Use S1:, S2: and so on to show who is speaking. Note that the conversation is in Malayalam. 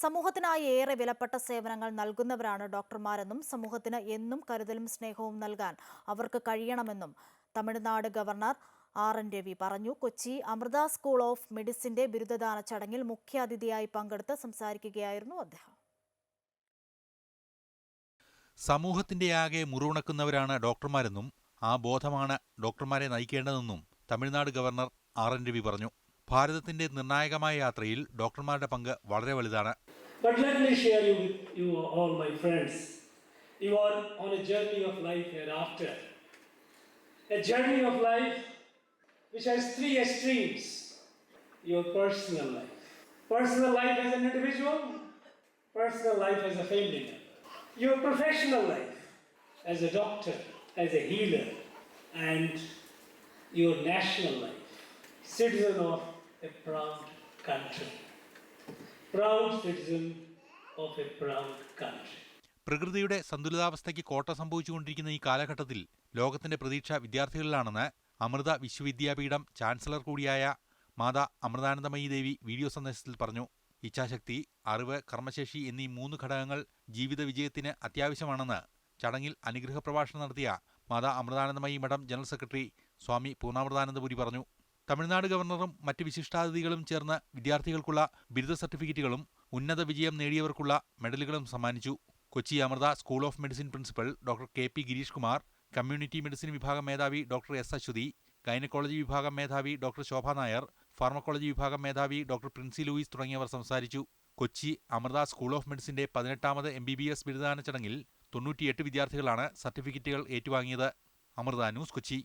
S1: സമൂഹത്തിനായി ഏറെ വിലപ്പെട്ട സേവനങ്ങൾ നൽകുന്നവരാണ് ഡോക്ടർമാരെന്നും സമൂഹത്തിന് എന്നും കരുതലും സ്നേഹവും നൽകാൻ അവർക്ക് കഴിയണമെന്നും തമിഴ്നാട് ഗവർണർ RN രവി പറഞ്ഞു. കൊച്ചി അമൃത സ്കൂൾ ഓഫ് മെഡിസിന്റെ ബിരുദദാന ചടങ്ങിൽ മുഖ്യാതിഥിയായി പങ്കെടുത്ത് സംസാരിക്കുകയായിരുന്നു അദ്ദേഹം.
S2: സമൂഹത്തിന്റെ ആകെ മുറിവുണക്കുന്നവരാണ് ഡോക്ടർമാരെന്നും ആ ബോധമാണ് ഡോക്ടർമാരെ നയിക്കേണ്ടതെന്നും തമിഴ്നാട് ഗവർണർ RN രവി പറഞ്ഞു. ഭാരതത്തിന്റെ നിർണായകമായ യാത്രയിൽ ഡോക്ടർമാരുടെ പങ്ക് വളരെ വലുതാണ്.
S3: But let me share with you all, my friends. You are on a journey of life hereafter. A journey of life which has three extremes. Your personal life. Personal life as an individual. Personal life as a family member. Your professional life as a doctor, as a healer. And your national life. Citizen of a proud country. Proud citizen of a proud country.
S2: പ്രകൃതിയുടെ സന്തുലിതാവസ്ഥയ്ക്ക് കോട്ട സംഭവിച്ചുകൊണ്ടിരിക്കുന്ന ഈ കാലഘട്ടത്തിൽ ലോകത്തിന്റെ പ്രതീക്ഷ വിദ്യാർത്ഥികളിലാണെന്ന് അമൃത വിശ്വവിദ്യാപീഠം ചാൻസലർ കൂടിയായ മാതാ അമൃതാനന്ദമയി ദേവി വീഡിയോ സന്ദേശത്തിൽ പറഞ്ഞു. ഇച്ഛാശക്തി, അറിവ്, കർമ്മശേഷി എന്നീ 3 ഘടകങ്ങൾ ജീവിത വിജയത്തിന് അത്യാവശ്യമാണെന്ന് ചടങ്ങിൽ അനുഗ്രഹ പ്രഭാഷണം നടത്തിയ മാതാ അമൃതാനന്ദമയി മഠം ജനറൽ സെക്രട്ടറി സ്വാമി പൂർണ്ണാമൃതാനന്ദപുരി പറഞ്ഞു. തമിഴ്നാട് ഗവർണറും മറ്റ് വിശിഷ്ടാതിഥികളും ചേർന്ന് വിദ്യാർത്ഥികൾക്കുള്ള ബിരുദ സർട്ടിഫിക്കറ്റുകളും ഉന്നത വിജയം നേടിയവർക്കുള്ള മെഡലുകളും സമ്മാനിച്ചു. Kochi Amrita school of medicine principal doctor KP Girish Kumar, community medicine വിഭാഗം മേധാവി ഡോക്ടർ S അശ്വതി, ഗൈനക്കോളജി വിഭാഗം മേധാവി ഡോക്ടർ ശോഭ നായർ, ഫാർമക്കോളജി വിഭാഗം മേധാവി ഡോക്ടർ പ്രിൻസി ലൂയിസ് തുടങ്ങിയവർ സംസാരിച്ചു. കൊച്ചി അമൃത സ്കൂൾ ഓഫ് മെഡിസിന്റെ 18ാമത് MBBS ബിരുദദാന ചടങ്ങിൽ 98 വിദ്യാർത്ഥികളാണ് സർട്ടിഫിക്കറ്റുകൾ ഏറ്റുവാങ്ങിയത്. അമൃത ന്യൂസ്, കൊച്ചി.